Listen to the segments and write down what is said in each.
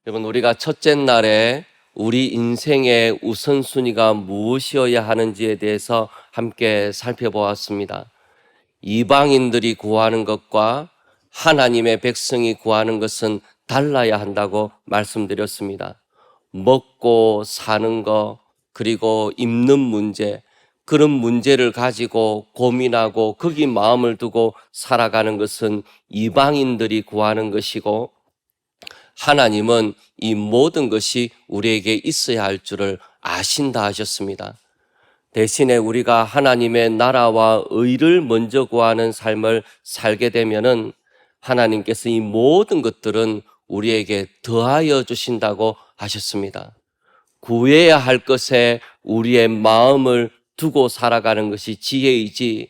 여러분, 우리가 첫째 날에 우리 인생의 우선순위가 무엇이어야 하는지에 대해서 함께 살펴보았습니다. 이방인들이 구하는 것과 하나님의 백성이 구하는 것은 달라야 한다고 말씀드렸습니다. 먹고 사는 것, 그리고 입는 문제, 그런 문제를 가지고 고민하고 거기 마음을 두고 살아가는 것은 이방인들이 구하는 것이고, 하나님은 이 모든 것이 우리에게 있어야 할 줄을 아신다 하셨습니다. 대신에 우리가 하나님의 나라와 의를 먼저 구하는 삶을 살게 되면은 하나님께서 이 모든 것들은 우리에게 더하여 주신다고 하셨습니다. 구해야 할 것에 우리의 마음을 두고 살아가는 것이 지혜이지,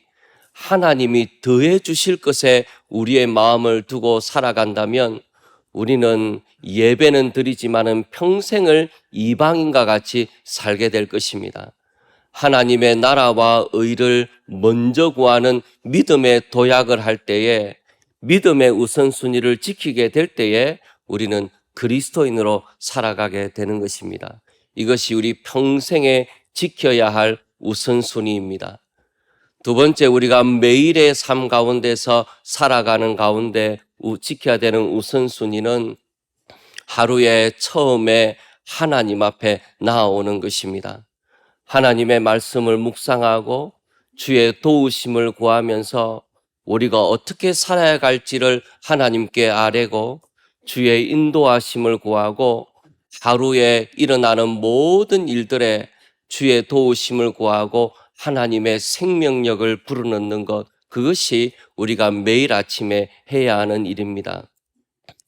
하나님이 더해 주실 것에 우리의 마음을 두고 살아간다면 우리는 예배는 드리지만은 평생을 이방인과 같이 살게 될 것입니다. 하나님의 나라와 의를 먼저 구하는 믿음의 도약을 할 때에, 믿음의 우선순위를 지키게 될 때에 우리는 그리스도인으로 살아가게 되는 것입니다. 이것이 우리 평생에 지켜야 할 우선순위입니다. 두 번째, 우리가 매일의 삶 가운데서 살아가는 가운데 지켜야 되는 우선순위는 하루에 처음에 하나님 앞에 나아오는 것입니다. 하나님의 말씀을 묵상하고 주의 도우심을 구하면서 우리가 어떻게 살아야 할지를 하나님께 아뢰고 주의 인도하심을 구하고 하루에 일어나는 모든 일들에 주의 도우심을 구하고 하나님의 생명력을 불어넣는 것, 그것이 우리가 매일 아침에 해야 하는 일입니다.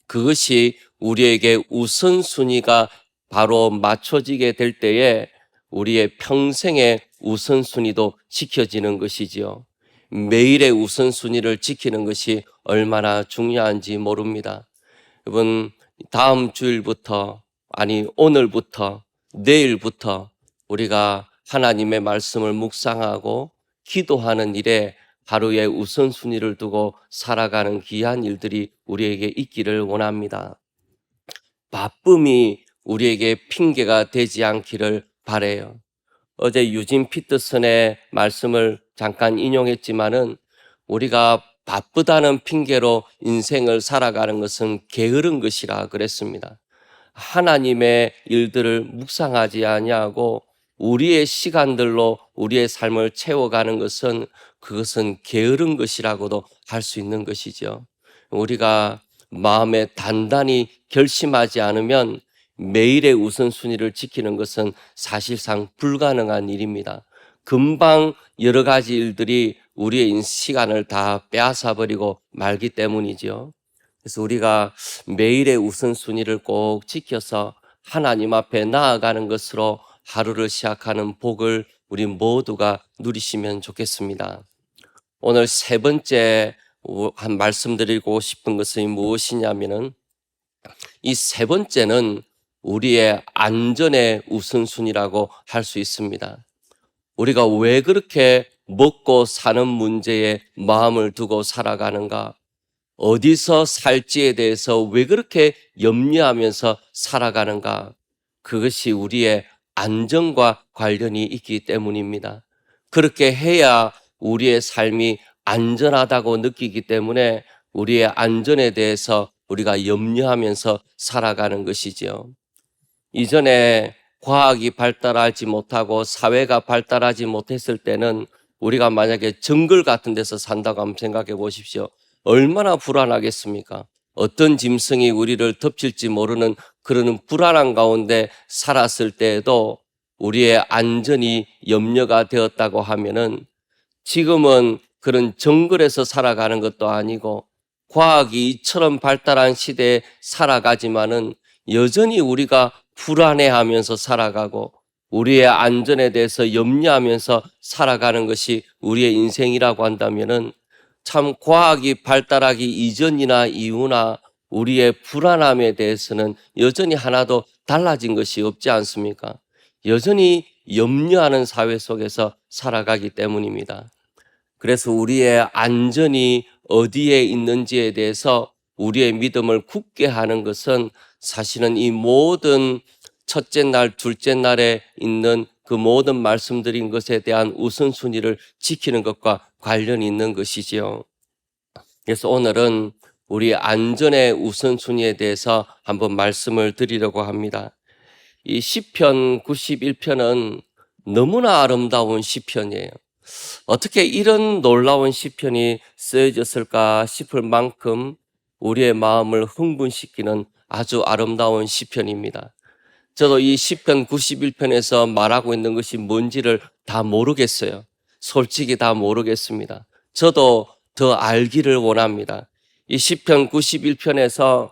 그것이 우리에게 우선순위가 바로 맞춰지게 될 때에 우리의 평생의 우선순위도 지켜지는 것이지요. 매일의 우선순위를 지키는 것이 얼마나 중요한지 모릅니다. 여러분, 다음 주일부터, 아니 오늘부터, 내일부터 우리가 하나님의 말씀을 묵상하고 기도하는 일에 하루의 우선순위를 두고 살아가는 귀한 일들이 우리에게 있기를 원합니다. 바쁨이 우리에게 핑계가 되지 않기를 바라요. 어제 유진 피터슨의 말씀을 잠깐 인용했지만은 우리가 바쁘다는 핑계로 인생을 살아가는 것은 게으른 것이라 그랬습니다. 하나님의 일들을 묵상하지 아니하고 우리의 시간들로 우리의 삶을 채워가는 것은, 그것은 게으른 것이라고도 할 수 있는 것이죠. 우리가 마음에 단단히 결심하지 않으면 매일의 우선순위를 지키는 것은 사실상 불가능한 일입니다. 금방 여러 가지 일들이 우리의 시간을 다 빼앗아버리고 말기 때문이죠. 그래서 우리가 매일의 우선순위를 꼭 지켜서 하나님 앞에 나아가는 것으로 하루를 시작하는 복을 우리 모두가 누리시면 좋겠습니다. 오늘 세 번째 한 말씀드리고 싶은 것은 무엇이냐면은, 이 세 번째는 우리의 안전의 우선순위라고 할 수 있습니다. 우리가 왜 그렇게 먹고 사는 문제에 마음을 두고 살아가는가? 어디서 살지에 대해서 왜 그렇게 염려하면서 살아가는가? 그것이 우리의 안전과 관련이 있기 때문입니다. 그렇게 해야 우리의 삶이 안전하다고 느끼기 때문에 우리의 안전에 대해서 우리가 염려하면서 살아가는 것이지요. 이전에 과학이 발달하지 못하고 사회가 발달하지 못했을 때는 우리가 만약에 정글 같은 데서 산다고 한번 생각해 보십시오. 얼마나 불안하겠습니까? 어떤 짐승이 우리를 덮칠지 모르는 그런 불안한 가운데 살았을 때에도 우리의 안전이 염려가 되었다고 하면은, 지금은 그런 정글에서 살아가는 것도 아니고 과학이 이처럼 발달한 시대에 살아가지만은 여전히 우리가 불안해하면서 살아가고 우리의 안전에 대해서 염려하면서 살아가는 것이 우리의 인생이라고 한다면은, 참 과학이 발달하기 이전이나 이후나 우리의 불안함에 대해서는 여전히 하나도 달라진 것이 없지 않습니까? 여전히 염려하는 사회 속에서 살아가기 때문입니다. 그래서 우리의 안전이 어디에 있는지에 대해서 우리의 믿음을 굳게 하는 것은 사실은 이 모든 첫째 날, 둘째 날에 있는 그 모든 말씀드린 것에 대한 우선순위를 지키는 것과 관련이 있는 것이지요. 그래서 오늘은 우리 안전의 우선순위에 대해서 한번 말씀을 드리려고 합니다. 이 시편 91편은 너무나 아름다운 시편이에요. 어떻게 이런 놀라운 시편이 쓰여졌을까 싶을 만큼 우리의 마음을 흥분시키는 아주 아름다운 시편입니다. 저도 이 시편 91편에서 말하고 있는 것이 뭔지를 다 모르겠어요. 솔직히 다 모르겠습니다. 저도 더 알기를 원합니다. 이 시편 91편에서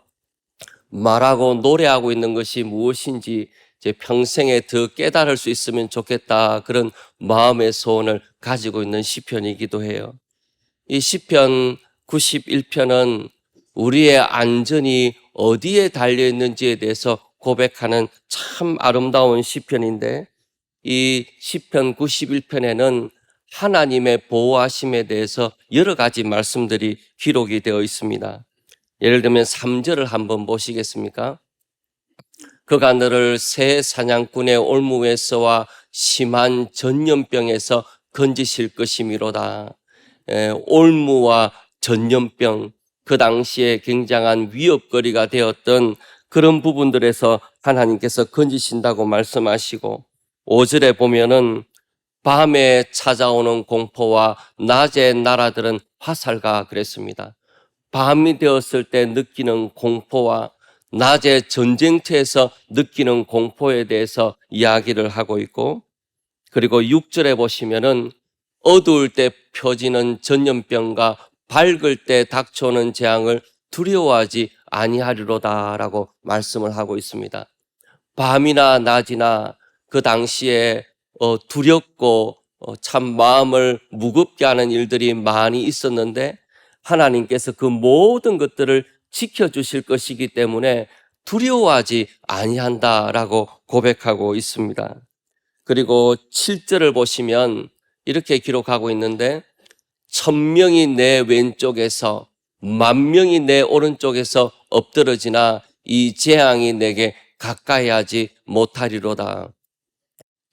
말하고 노래하고 있는 것이 무엇인지 제 평생에 더 깨달을 수 있으면 좋겠다, 그런 마음의 소원을 가지고 있는 시편이기도 해요. 이 시편 91편은 우리의 안전이 어디에 달려 있는지에 대해서 고백하는 참 아름다운 시편인데, 이 시편 91편에는 하나님의 보호하심에 대해서 여러 가지 말씀들이 기록이 되어 있습니다. 예를 들면 3절을 한번 보시겠습니까? 그가 너를 새 사냥꾼의 올무에서와 심한 전염병에서 건지실 것이미로다. 올무와 전염병, 그 당시에 굉장한 위협거리가 되었던 그런 부분들에서 하나님께서 건지신다고 말씀하시고, 5절에 보면은 밤에 찾아오는 공포와 낮에 날아드는 화살과 그랬습니다. 밤이 되었을 때 느끼는 공포와 낮에 전쟁터에서 느끼는 공포에 대해서 이야기를 하고 있고, 그리고 6절에 보시면은 어두울 때 펴지는 전염병과 밝을 때 닥쳐오는 재앙을 두려워하지 아니하리로다라고 말씀을 하고 있습니다. 밤이나 낮이나 그 당시에 두렵고 참 마음을 무겁게 하는 일들이 많이 있었는데, 하나님께서 그 모든 것들을 지켜주실 것이기 때문에 두려워하지 아니한다라고 고백하고 있습니다. 그리고 7절을 보시면 이렇게 기록하고 있는데, 1000명이 내 왼쪽에서 10,000명이 내 오른쪽에서 엎드러지나 이 재앙이 내게 가까이 하지 못하리로다.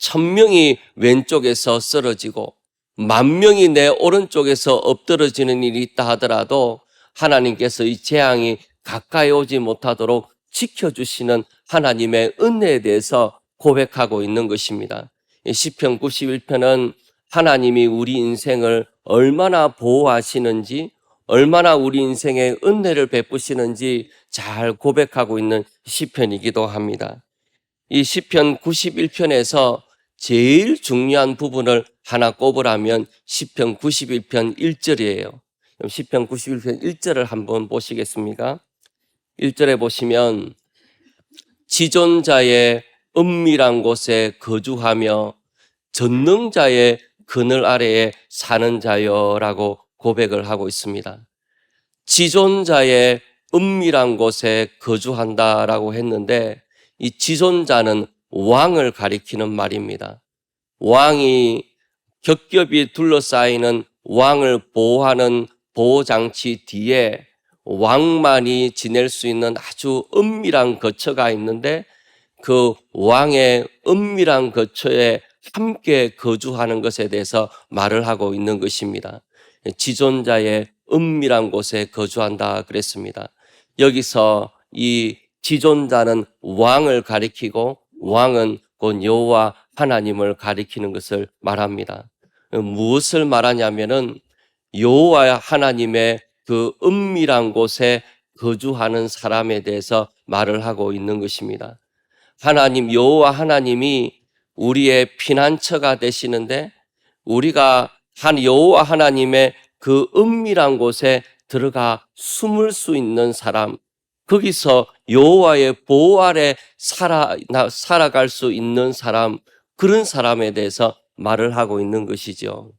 1000명이 왼쪽에서 쓰러지고 10,000명이 내 오른쪽에서 엎드러지는 일이 있다 하더라도 하나님께서 이 재앙이 가까이 오지 못하도록 지켜주시는 하나님의 은혜에 대해서 고백하고 있는 것입니다. 시편 91편은 하나님이 우리 인생을 얼마나 보호하시는지, 얼마나 우리 인생에 은혜를 베푸시는지 잘 고백하고 있는 시편이기도 합니다. 이 시편 91편에서 제일 중요한 부분을 하나 꼽으라면 시편 91편 1절이에요. 시편 91편 1절을 한번 보시겠습니까? 1절에 보시면 지존자의 은밀한 곳에 거주하며 전능자의 그늘 아래에 사는 자여라고 고백을 하고 있습니다. 지존자의 은밀한 곳에 거주한다라고 했는데, 이 지존자는 왕을 가리키는 말입니다. 왕이 겹겹이 둘러싸이는 왕을 보호하는 보호장치 뒤에 왕만이 지낼 수 있는 아주 은밀한 거처가 있는데, 그 왕의 은밀한 거처에 함께 거주하는 것에 대해서 말을 하고 있는 것입니다. 지존자의 은밀한 곳에 거주한다 그랬습니다. 여기서 이 지존자는 왕을 가리키고 왕은 곧 여호와 하나님을 가리키는 것을 말합니다. 무엇을 말하냐면은 여호와 하나님의 그 은밀한 곳에 거주하는 사람에 대해서 말을 하고 있는 것입니다. 하나님, 여호와 하나님이 우리의 피난처가 되시는데, 우리가 여호와 하나님의 그 은밀한 곳에 들어가 숨을 수 있는 사람, 거기서 여호와의 보호 아래 살아갈 수 있는 사람, 그런 사람에 대해서 말을 하고 있는 것이죠.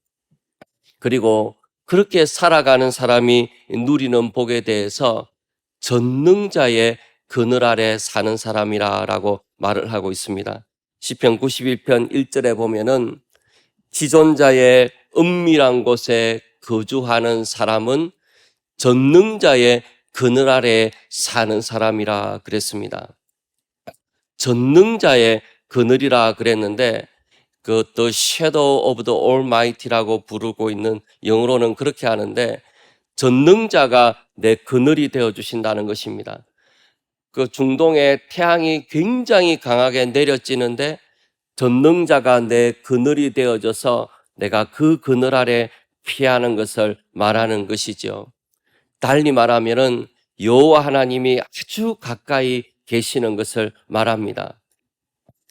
그리고 그렇게 살아가는 사람이 누리는 복에 대해서 전능자의 그늘 아래 사는 사람이라고 말을 하고 있습니다. 시편 91편 1절에 보면은 지존자의 은밀한 곳에 거주하는 사람은 전능자의 그늘 아래 사는 사람이라 그랬습니다. 전능자의 그늘이라 그랬는데 그 The Shadow of the Almighty라고 부르고 있는, 영어로는 그렇게 하는데 전능자가 내 그늘이 되어 주신다는 것입니다. 그 중동에 태양이 굉장히 강하게 내려지는데 전능자가 내 그늘이 되어져서 내가 그 그늘 아래 피하는 것을 말하는 것이죠. 달리 말하면은 여호와 하나님이 아주 가까이 계시는 것을 말합니다.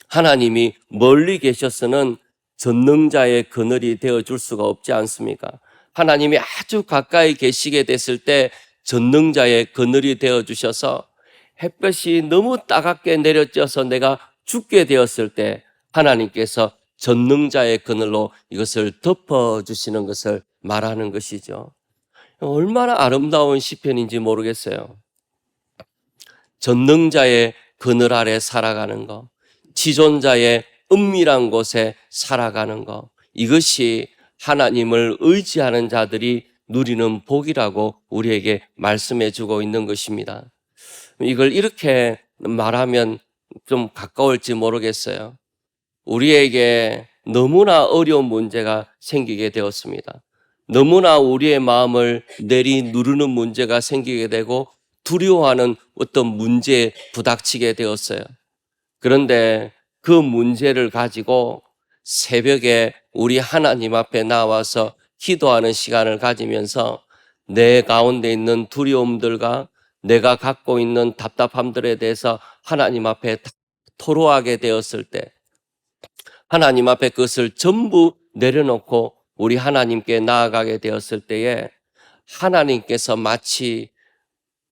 하나님이 멀리 계셔서는 전능자의 그늘이 되어줄 수가 없지 않습니까? 하나님이 아주 가까이 계시게 됐을 때 전능자의 그늘이 되어주셔서 햇볕이 너무 따갑게 내려져서 내가 죽게 되었을 때 하나님께서 전능자의 그늘로 이것을 덮어주시는 것을 말하는 것이죠. 얼마나 아름다운 시편인지 모르겠어요. 전능자의 그늘 아래 살아가는 것, 지존자의 은밀한 곳에 살아가는 것, 이것이 하나님을 의지하는 자들이 누리는 복이라고 우리에게 말씀해 주고 있는 것입니다. 이걸 이렇게 말하면 좀 가까울지 모르겠어요. 우리에게 너무나 어려운 문제가 생기게 되었습니다. 너무나 우리의 마음을 내리 누르는 문제가 생기게 되고 두려워하는 어떤 문제에 부닥치게 되었어요. 그런데 그 문제를 가지고 새벽에 우리 하나님 앞에 나와서 기도하는 시간을 가지면서 내 가운데 있는 두려움들과 내가 갖고 있는 답답함들에 대해서 하나님 앞에 토로하게 되었을 때, 하나님 앞에 그것을 전부 내려놓고 우리 하나님께 나아가게 되었을 때에 하나님께서 마치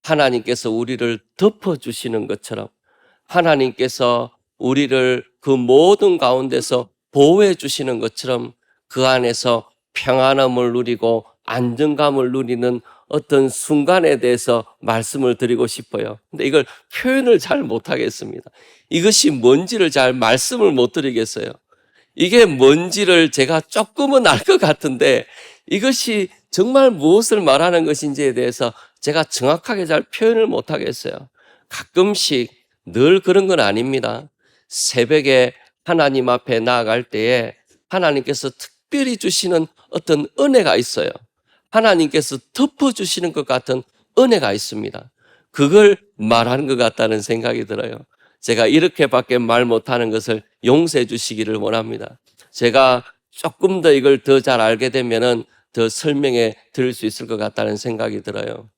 하나님께서 우리를 덮어주시는 것처럼, 하나님께서 우리를 그 모든 가운데서 보호해 주시는 것처럼 그 안에서 평안함을 누리고 안정감을 누리는 어떤 순간에 대해서 말씀을 드리고 싶어요. 근데 이걸 표현을 잘 못하겠습니다. 이것이 뭔지를 잘 말씀을 못 드리겠어요. 이게 뭔지를 제가 조금은 알 것 같은데 이것이 정말 무엇을 말하는 것인지에 대해서 제가 정확하게 잘 표현을 못 하겠어요. 가끔씩, 늘 그런 건 아닙니다. 새벽에 하나님 앞에 나아갈 때에 하나님께서 특별히 주시는 어떤 은혜가 있어요. 하나님께서 덮어주시는 것 같은 은혜가 있습니다. 그걸 말하는 것 같다는 생각이 들어요. 제가 이렇게밖에 말 못하는 것을 용서해 주시기를 원합니다. 제가 조금 더 이걸 더 잘 알게 되면은 더 설명해 드릴 수 있을 것 같다는 생각이 들어요.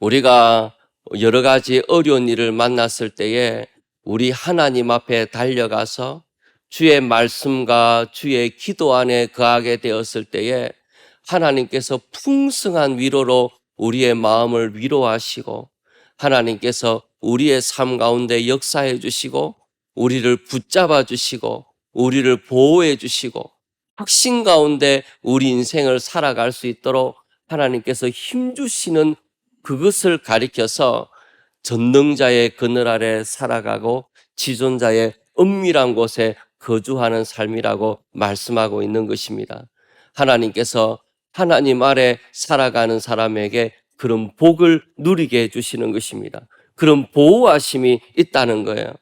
우리가 여러 가지 어려운 일을 만났을 때에 우리 하나님 앞에 달려가서 주의 말씀과 주의 기도 안에 거하게 되었을 때에 하나님께서 풍성한 위로로 우리의 마음을 위로하시고 하나님께서 우리의 삶 가운데 역사해 주시고 우리를 붙잡아 주시고 우리를 보호해 주시고 확신 가운데 우리 인생을 살아갈 수 있도록 하나님께서 힘주시는 그것을 가리켜서 전능자의 그늘 아래 살아가고 지존자의 은밀한 곳에 거주하는 삶이라고 말씀하고 있는 것입니다. 하나님께서 하나님 아래 살아가는 사람에게 그런 복을 누리게 해주시는 것입니다. 그런 보호하심이 있다는 거예요.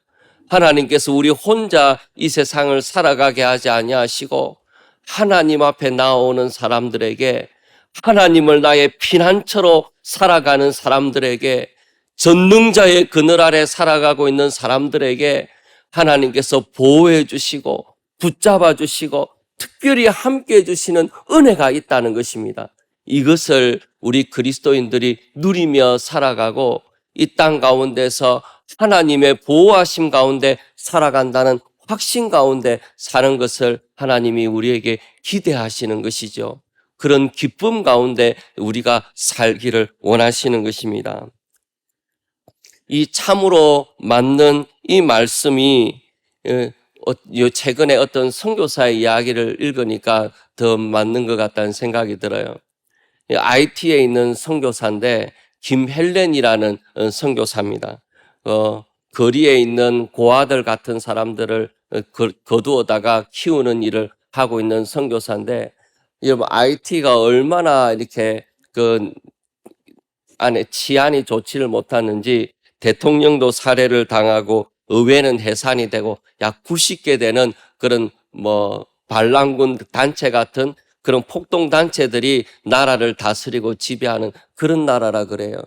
하나님께서 우리 혼자 이 세상을 살아가게 하지 아니하시고 하나님 앞에 나오는 사람들에게, 하나님을 나의 피난처로 살아가는 사람들에게, 전능자의 그늘 아래 살아가고 있는 사람들에게 하나님께서 보호해 주시고 붙잡아 주시고 특별히 함께 해 주시는 은혜가 있다는 것입니다. 이것을 우리 그리스도인들이 누리며 살아가고 이 땅 가운데서 하나님의 보호하심 가운데 살아간다는 확신 가운데 사는 것을 하나님이 우리에게 기대하시는 것이죠. 그런 기쁨 가운데 우리가 살기를 원하시는 것입니다. 이 참으로 맞는 이 말씀이 최근에 어떤 선교사의 이야기를 읽으니까 더 맞는 것 같다는 생각이 들어요. IT에 있는 선교사인데 김헬렌이라는 선교사입니다. 거리에 있는 고아들 같은 사람들을 거두어다가 키우는 일을 하고 있는 선교사인데, 여러분 IT가 얼마나 이렇게 안에 치안이 좋지를 못하는지 대통령도 살해를 당하고 의회는 해산이 되고 약 90개 되는 그런 반란군 단체 같은 그런 폭동 단체들이 나라를 다스리고 지배하는 그런 나라라 그래요.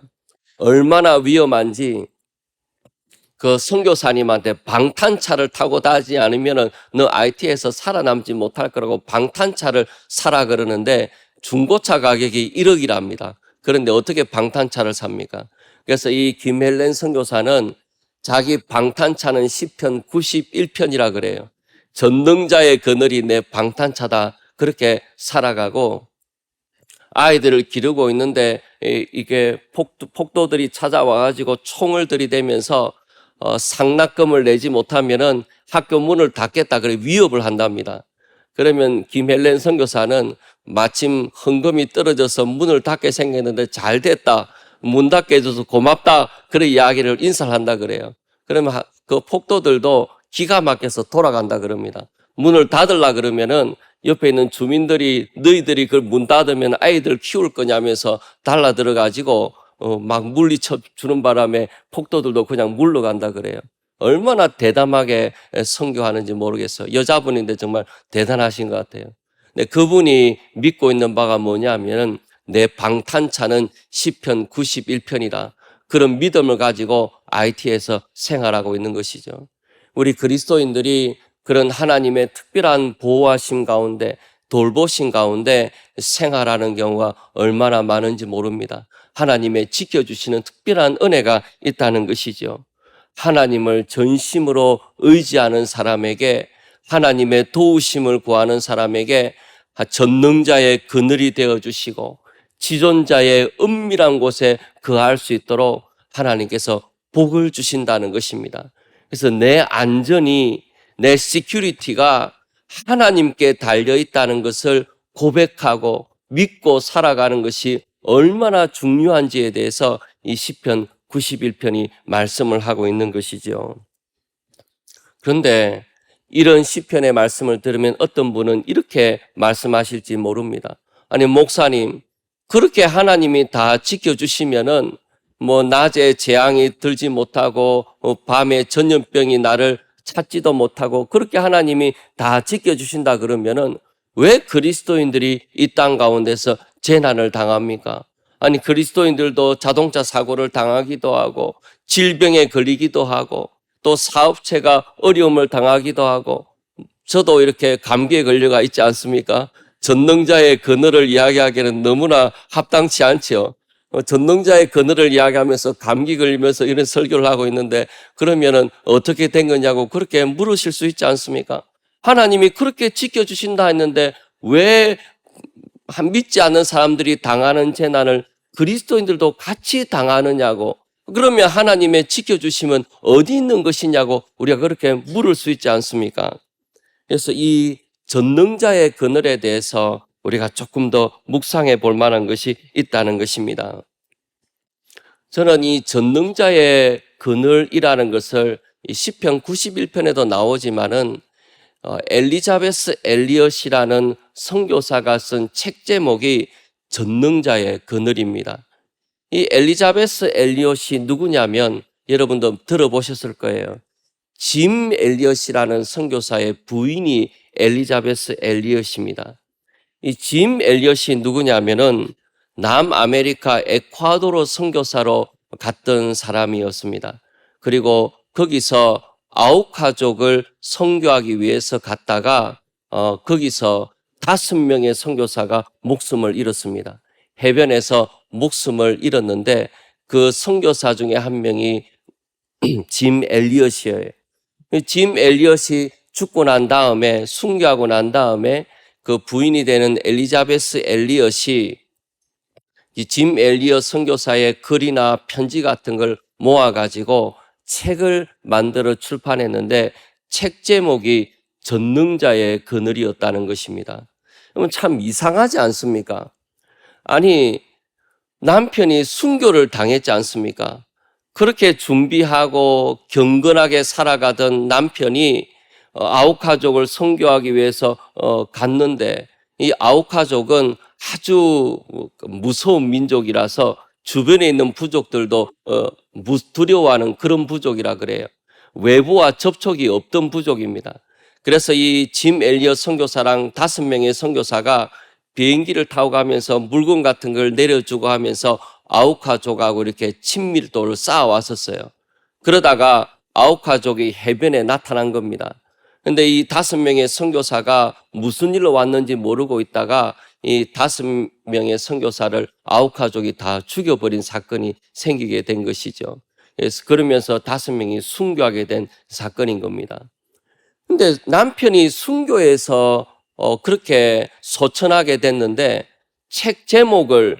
얼마나 위험한지 그 선교사님한테 방탄차를 타고 다니지 않으면은 너 IT에서 살아남지 못할 거라고 방탄차를 사라 그러는데 중고차 가격이 1억이랍니다. 그런데 어떻게 방탄차를 삽니까? 그래서 이 김헬렌 선교사는 자기 방탄차는 시편 91편이라 그래요. 전능자의 그늘이 내 방탄차다. 그렇게 살아가고 아이들을 기르고 있는데 이게 폭도들이 찾아와가지고 총을 들이대면서 상납금을 내지 못하면은 학교 문을 닫겠다 그래 위협을 한답니다. 그러면 김헬렌 선교사는 마침 헌금이 떨어져서 문을 닫게 생겼는데 잘 됐다. 문 닫게 해줘서 고맙다. 그런 이야기를 인사를 한다 그래요. 그러면 그 폭도들도 기가 막혀서 돌아간다 그럽니다. 문을 닫으려 그러면은 옆에 있는 주민들이 너희들이 그걸 문 닫으면 아이들 키울 거냐면서 달라 들어가지고 막 물리쳐 주는 바람에 폭도들도 그냥 물러간다 그래요. 얼마나 대담하게 선교하는지 모르겠어요. 여자분인데 정말 대단하신 것 같아요. 근데 그분이 믿고 있는 바가 뭐냐면 내 방탄차는 시편 91편이다. 그런 믿음을 가지고 IT에서 생활하고 있는 것이죠. 우리 그리스도인들이 그런 하나님의 특별한 보호하심 가운데 돌보심 가운데 생활하는 경우가 얼마나 많은지 모릅니다. 하나님의 지켜주시는 특별한 은혜가 있다는 것이죠. 하나님을 전심으로 의지하는 사람에게 하나님의 도우심을 구하는 사람에게 전능자의 그늘이 되어주시고 지존자의 은밀한 곳에 거할 수 있도록 하나님께서 복을 주신다는 것입니다. 그래서 내 안전이 내 시큐리티가 하나님께 달려있다는 것을 고백하고 믿고 살아가는 것이 얼마나 중요한지에 대해서 이 시편 91편이 말씀을 하고 있는 것이죠. 그런데 이런 시편의 말씀을 들으면 어떤 분은 이렇게 말씀하실지 모릅니다. 아니 목사님 그렇게 하나님이 다 지켜주시면은 낮에 재앙이 들지 못하고 밤에 전염병이 나를 찾지도 못하고 그렇게 하나님이 다 지켜주신다 그러면은 왜 그리스도인들이 이 땅 가운데서 재난을 당합니까? 아니 그리스도인들도 자동차 사고를 당하기도 하고 질병에 걸리기도 하고 또 사업체가 어려움을 당하기도 하고 저도 이렇게 감기에 걸려가 있지 않습니까? 전능자의 그늘을 이야기하기에는 너무나 합당치 않죠. 전능자의 그늘을 이야기하면서 감기 걸리면서 이런 설교를 하고 있는데 그러면은 어떻게 된 거냐고 그렇게 물으실 수 있지 않습니까? 하나님이 그렇게 지켜주신다 했는데 왜 믿지 않는 사람들이 당하는 재난을 그리스도인들도 같이 당하느냐고 그러면 하나님의 지켜주심은 어디 있는 것이냐고 우리가 그렇게 물을 수 있지 않습니까? 그래서 이 전능자의 그늘에 대해서 우리가 조금 더 묵상해 볼 만한 것이 있다는 것입니다. 저는 이 전능자의 그늘이라는 것을 이 시편 91편에도 나오지만은 엘리자베스 엘리엇이라는 선교사가 쓴 책 제목이 전능자의 그늘입니다. 이 엘리자베스 엘리엇이 누구냐면 여러분도 들어보셨을 거예요. 짐 엘리엇이라는 선교사의 부인이 엘리자베스 엘리엇입니다. 이 짐 엘리엇이 누구냐면은 남아메리카 에콰도르 선교사로 갔던 사람이었습니다. 그리고 거기서 아우카족을 선교하기 위해서 갔다가 거기서 5명의 선교사가 목숨을 잃었습니다. 해변에서 목숨을 잃었는데 그 선교사 중에 한 명이 짐 엘리엇이에요. 짐 엘리엇이 죽고 난 다음에 순교하고 난 다음에 그 부인이 되는 엘리자베스 엘리엇이 이 짐 엘리엇 선교사의 글이나 편지 같은 걸 모아가지고 책을 만들어 출판했는데 책 제목이 전능자의 그늘이었다는 것입니다. 그러면 참 이상하지 않습니까? 아니 남편이 순교를 당했지 않습니까? 그렇게 준비하고 경건하게 살아가던 남편이 아우카족을 선교하기 위해서 갔는데 이 아우카족은 아주 무서운 민족이라서 주변에 있는 부족들도 두려워하는 그런 부족이라 그래요. 외부와 접촉이 없던 부족입니다. 그래서 이 짐 엘리엇 선교사랑 5명의 선교사가 비행기를 타고 가면서 물건 같은 걸 내려주고 하면서 아우카족하고 이렇게 친밀도를 쌓아왔었어요. 그러다가 아우카족이 해변에 나타난 겁니다. 근데 이 5명의 선교사가 무슨 일로 왔는지 모르고 있다가 이 5명의 선교사를 아우카족이 다 죽여버린 사건이 생기게 된 것이죠. 그래서 그러면서 5명이 순교하게 된 사건인 겁니다. 근데 남편이 순교해서 그렇게 소천하게 됐는데 책 제목을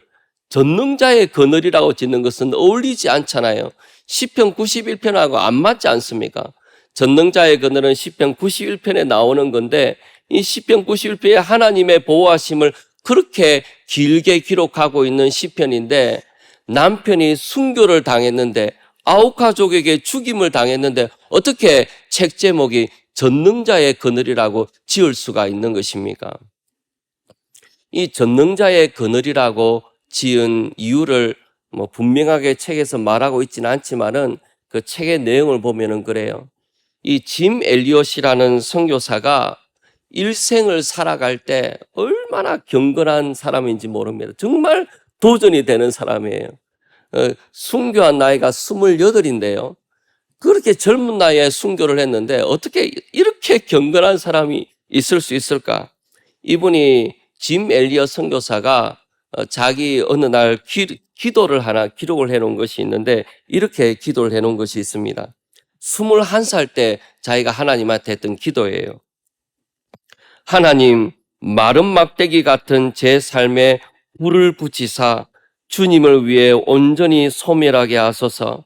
전능자의 그늘이라고 짓는 것은 어울리지 않잖아요. 시편 91편하고 안 맞지 않습니까? 전능자의 그늘은 시편 91편에 나오는 건데 이 시편 91편에 하나님의 보호하심을 그렇게 길게 기록하고 있는 시편인데 남편이 순교를 당했는데 아우카족에게 죽임을 당했는데 어떻게 책 제목이 전능자의 그늘이라고 지을 수가 있는 것입니까? 이 전능자의 그늘이라고 지은 이유를 분명하게 책에서 말하고 있지는 않지만은 그 책의 내용을 보면은 그래요. 이 짐 엘리엇이라는 선교사가 일생을 살아갈 때 얼마나 경건한 사람인지 모릅니다. 정말 도전이 되는 사람이에요. 순교한 나이가 28인데요. 그렇게 젊은 나이에 순교를 했는데 어떻게 이렇게 경건한 사람이 있을 수 있을까? 이분이 짐 엘리엇 선교사가 자기 어느 날 기도를 하나 기록을 해놓은 것이 있는데 이렇게 기도를 해놓은 것이 있습니다. 21살 때 자기가 하나님한테 했던 기도예요. 하나님, 마른 막대기 같은 제 삶에 불을 붙이사 주님을 위해 온전히 소멸하게 하소서.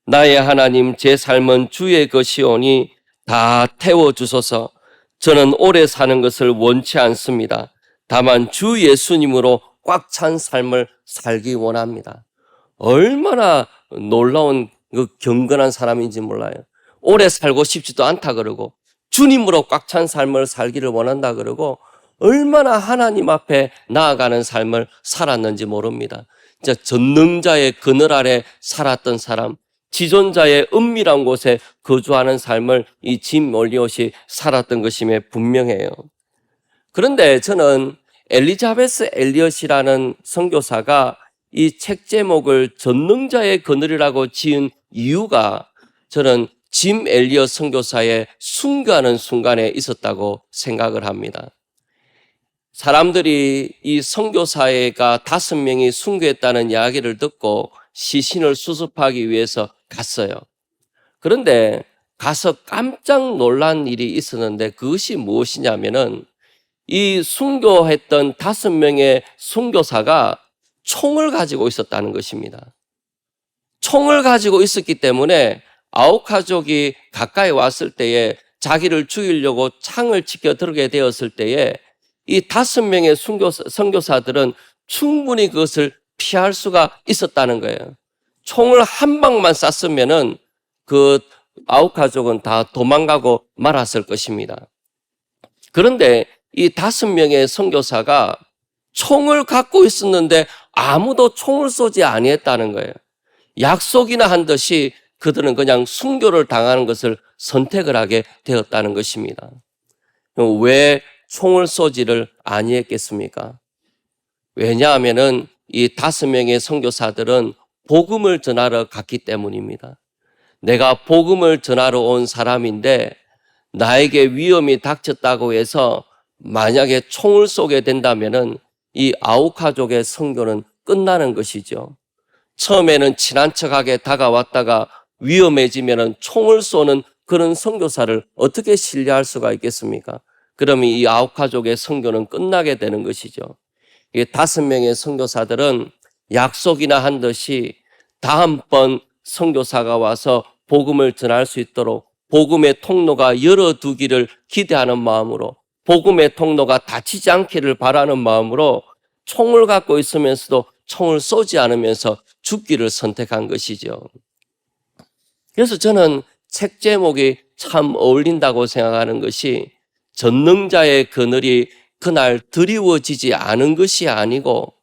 나의 하나님, 제 삶은 주의 것이오니 다 태워주소서. 저는 오래 사는 것을 원치 않습니다. 다만 주 예수님으로 꽉 찬 삶을 살기 원합니다. 얼마나 놀라운 그 경건한 사람인지 몰라요. 오래 살고 싶지도 않다 그러고 주님으로 꽉 찬 삶을 살기를 원한다 그러고 얼마나 하나님 앞에 나아가는 삶을 살았는지 모릅니다. 진짜 전능자의 그늘 아래 살았던 사람, 지존자의 은밀한 곳에 거주하는 삶을 이 짐 엘리엇이 살았던 것임에 분명해요. 그런데 저는 엘리자베스 엘리엇이라는 선교사가 이 책 제목을 전능자의 그늘이라고 지은 이유가 저는 짐 엘리엇 선교사의 순교하는 순간에 있었다고 생각을 합니다. 사람들이 이 선교사가 5명이 순교했다는 이야기를 듣고 시신을 수습하기 위해서 갔어요. 그런데 가서 깜짝 놀란 일이 있었는데 그것이 무엇이냐면은 이 순교했던 5명의 순교사가 총을 가지고 있었다는 것입니다. 총을 가지고 있었기 때문에 아우카족이 가까이 왔을 때에 자기를 죽이려고 창을 치켜 들게 되었을 때에 이 5명의 선교사들은 충분히 그것을 피할 수가 있었다는 거예요. 총을 한 방만 쐈으면은 그 아우카족은 다 도망가고 말았을 것입니다. 그런데 이 5명의 선교사가 총을 갖고 있었는데 아무도 총을 쏘지 아니했다는 거예요. 약속이나 한 듯이 그들은 그냥 순교를 당하는 것을 선택을 하게 되었다는 것입니다. 왜 총을 쏘지를 아니했겠습니까? 왜냐하면은 이 5명의 선교사들은 복음을 전하러 갔기 때문입니다. 내가 복음을 전하러 온 사람인데 나에게 위험이 닥쳤다고 해서 만약에 총을 쏘게 된다면은 이 아우카족의 선교는 끝나는 것이죠. 처음에는 친한 척하게 다가왔다가 위험해지면은 총을 쏘는 그런 선교사를 어떻게 신뢰할 수가 있겠습니까? 그러면 이 아우카족의 선교는 끝나게 되는 것이죠. 이 5명의 선교사들은 약속이나 한 듯이 다음번 선교사가 와서 복음을 전할 수 있도록 복음의 통로가 열어두기를 기대하는 마음으로 복음의 통로가 닫히지 않기를 바라는 마음으로 총을 갖고 있으면서도 총을 쏘지 않으면서 죽기를 선택한 것이죠. 그래서 저는 책 제목이 참 어울린다고 생각하는 것이 전능자의 그늘이 그날 드리워지지 않은 것이 아니고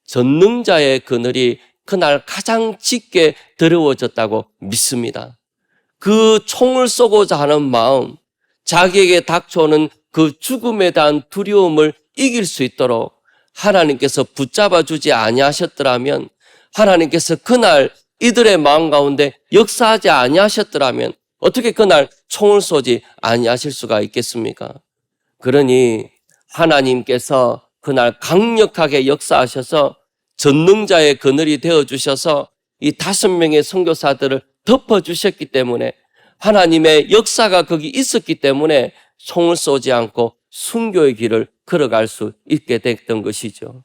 전능자의 그늘이 그날 가장 짙게 더러워졌다고 믿습니다. 그 총을 쏘고자 하는 마음, 자기에게 닥쳐오는 그 죽음에 대한 두려움을 이길 수 있도록 하나님께서 붙잡아 주지 아니하셨더라면, 하나님께서 그날 이들의 마음 가운데 역사하지 아니하셨더라면 어떻게 그날 총을 쏘지 아니하실 수가 있겠습니까? 그러니 하나님께서 그날 강력하게 역사하셔서 전능자의 그늘이 되어주셔서 이 5명의 선교사들을 덮어주셨기 때문에, 하나님의 역사가 거기 있었기 때문에 총을 쏘지 않고 순교의 길을 걸어갈 수 있게 됐던 것이죠.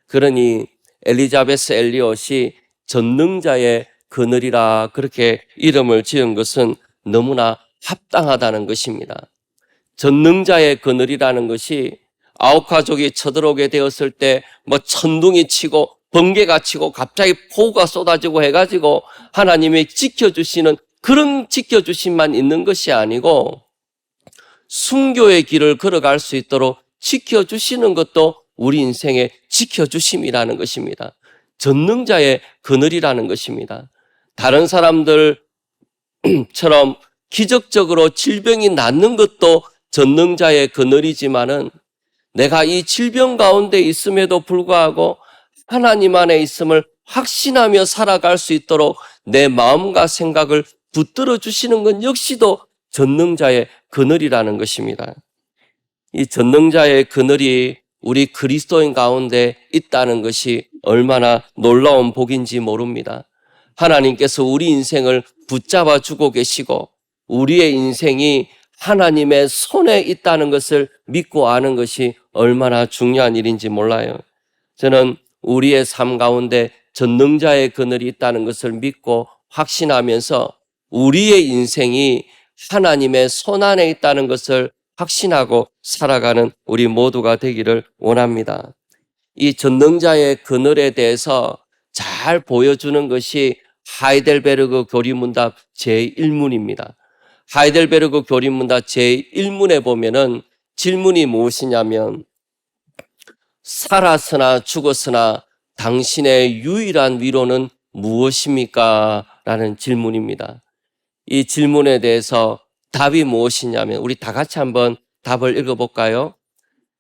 그러니 엘리자베스 엘리엇이 전능자의 그늘이라 그렇게 이름을 지은 것은 너무나 합당하다는 것입니다. 전능자의 그늘이라는 것이 아홉가족이 쳐들어오게 되었을 때 천둥이 치고 번개가 치고 갑자기 폭우가 쏟아지고 해가지고 하나님이 지켜주시는 그런 지켜주심만 있는 것이 아니고, 순교의 길을 걸어갈 수 있도록 지켜주시는 것도 우리 인생의 지켜주심이라는 것입니다. 전능자의 그늘이라는 것입니다. 다른 사람들처럼 기적적으로 질병이 낫는 것도 전능자의 그늘이지만은, 내가 이 질병 가운데 있음에도 불구하고 하나님 안에 있음을 확신하며 살아갈 수 있도록 내 마음과 생각을 붙들어 주시는 건 역시도 전능자의 그늘이라는 것입니다. 이 전능자의 그늘이 우리 그리스도인 가운데 있다는 것이 얼마나 놀라운 복인지 모릅니다. 하나님께서 우리 인생을 붙잡아 주고 계시고 우리의 인생이 하나님의 손에 있다는 것을 믿고 아는 것이 얼마나 중요한 일인지 몰라요. 저는 우리의 삶 가운데 전능자의 그늘이 있다는 것을 믿고 확신하면서 우리의 인생이 하나님의 손 안에 있다는 것을 확신하고 살아가는 우리 모두가 되기를 원합니다. 이 전능자의 그늘에 대해서 잘 보여주는 것이 하이델베르그 교리문답 제1문입니다. 하이델베르그 교리문답 제1문에 보면은 질문이 무엇이냐면, 살았으나 죽었으나 당신의 유일한 위로는 무엇입니까? 라는 질문입니다. 이 질문에 대해서 답이 무엇이냐면, 우리 다 같이 한번 답을 읽어볼까요?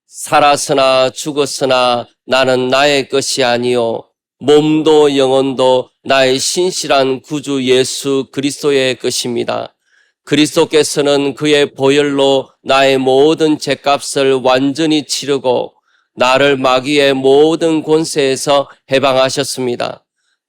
살았으나 죽었으나 나는 나의 것이 아니요 몸도 영혼도 나의 신실한 구주 예수 그리스도의 것입니다. 그리스도께서는 그의 보혈로 나의 모든 죄값을 완전히 치르고 나를 마귀의 모든 권세에서 해방하셨습니다.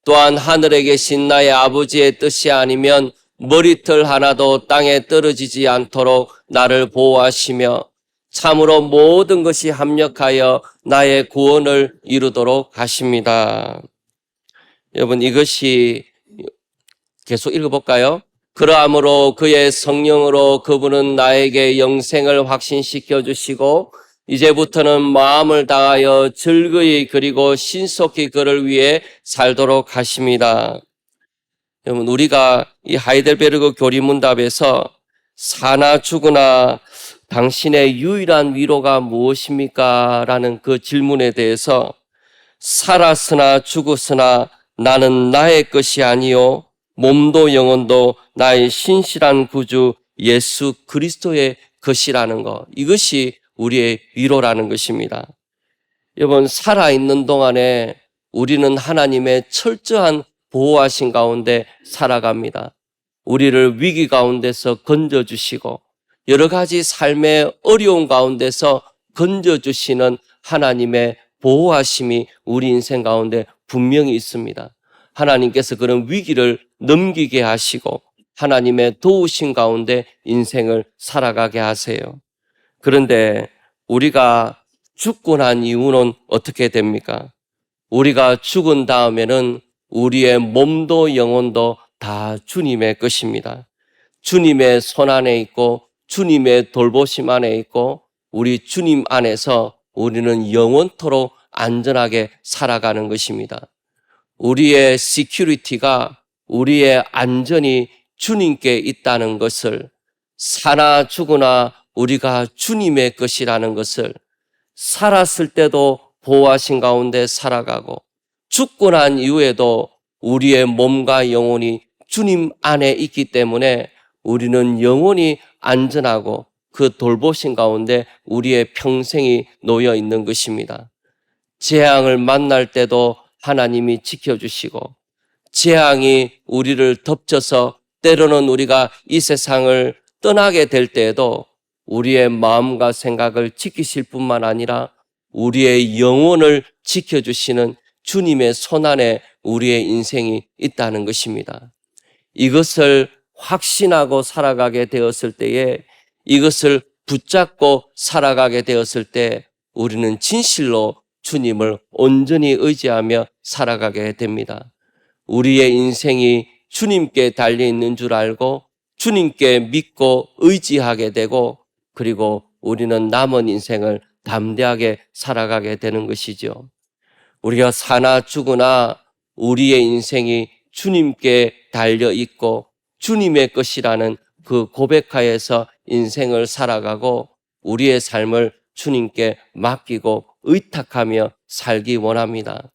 또한 하늘에 계신 나의 아버지의 뜻이 아니면 머리털 하나도 땅에 떨어지지 않도록 나를 보호하시며 참으로 모든 것이 합력하여 나의 구원을 이루도록 하십니다. 여러분, 이것이 계속 읽어볼까요? 그러함으로 그의 성령으로 그분은 나에게 영생을 확신시켜 주시고 이제부터는 마음을 다하여 즐거이 그리고 신속히 그를 위해 살도록 하십니다. 여러분, 우리가 이 하이델베르그 교리문답에서 사나 죽으나 당신의 유일한 위로가 무엇입니까? 라는 그 질문에 대해서 살았으나 죽었으나 나는 나의 것이 아니요 몸도 영혼도 나의 신실한 구주 예수 그리스도의 것이라는 것, 이것이 우리의 위로라는 것입니다. 여러분, 살아있는 동안에 우리는 하나님의 철저한 보호하신 가운데 살아갑니다. 우리를 위기 가운데서 건져주시고 여러 가지 삶의 어려운 가운데서 건져주시는 하나님의 보호하심이 우리 인생 가운데 분명히 있습니다. 하나님께서 그런 위기를 넘기게 하시고 하나님의 도우심 가운데 인생을 살아가게 하세요. 그런데 우리가 죽고 난 이후는 어떻게 됩니까? 우리가 죽은 다음에는 우리의 몸도 영혼도 다 주님의 것입니다. 주님의 손 안에 있고 주님의 돌보심 안에 있고 우리 주님 안에서 우리는 영원토록 안전하게 살아가는 것입니다. 우리의 시큐리티가, 우리의 안전이 주님께 있다는 것을, 사나 죽으나 우리가 주님의 것이라는 것을, 살았을 때도 보호하신 가운데 살아가고 죽고 난 이후에도 우리의 몸과 영혼이 주님 안에 있기 때문에 우리는 영원히 안전하고 그 돌보심 가운데 우리의 평생이 놓여 있는 것입니다. 재앙을 만날 때도 하나님이 지켜주시고, 재앙이 우리를 덮쳐서 때로는 우리가 이 세상을 떠나게 될 때에도 우리의 마음과 생각을 지키실 뿐만 아니라 우리의 영혼을 지켜주시는 주님의 손안에 우리의 인생이 있다는 것입니다. 이것을 확신하고 살아가게 되었을 때에, 이것을 붙잡고 살아가게 되었을 때 우리는 진실로 주님을 온전히 의지하며 살아가게 됩니다. 우리의 인생이 주님께 달려있는 줄 알고 주님께 믿고 의지하게 되고, 그리고 우리는 남은 인생을 담대하게 살아가게 되는 것이죠. 우리가 사나 죽으나 우리의 인생이 주님께 달려있고 주님의 것이라는 그 고백하에서 인생을 살아가고 우리의 삶을 주님께 맡기고 의탁하며 살기 원합니다.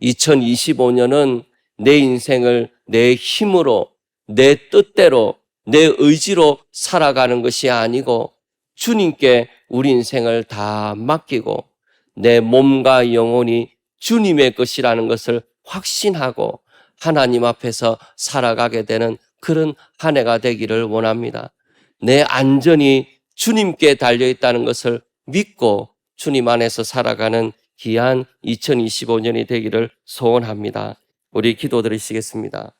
2025년은 내 인생을 내 힘으로, 내 뜻대로, 내 의지로 살아가는 것이 아니고 주님께 우리 인생을 다 맡기고 내 몸과 영혼이 주님의 것이라는 것을 확신하고 하나님 앞에서 살아가게 되는 그런 한 해가 되기를 원합니다. 내 안전이 주님께 달려있다는 것을 믿고 주님 안에서 살아가는 귀한 2025년이 되기를 소원합니다. 우리 기도드리시겠습니다.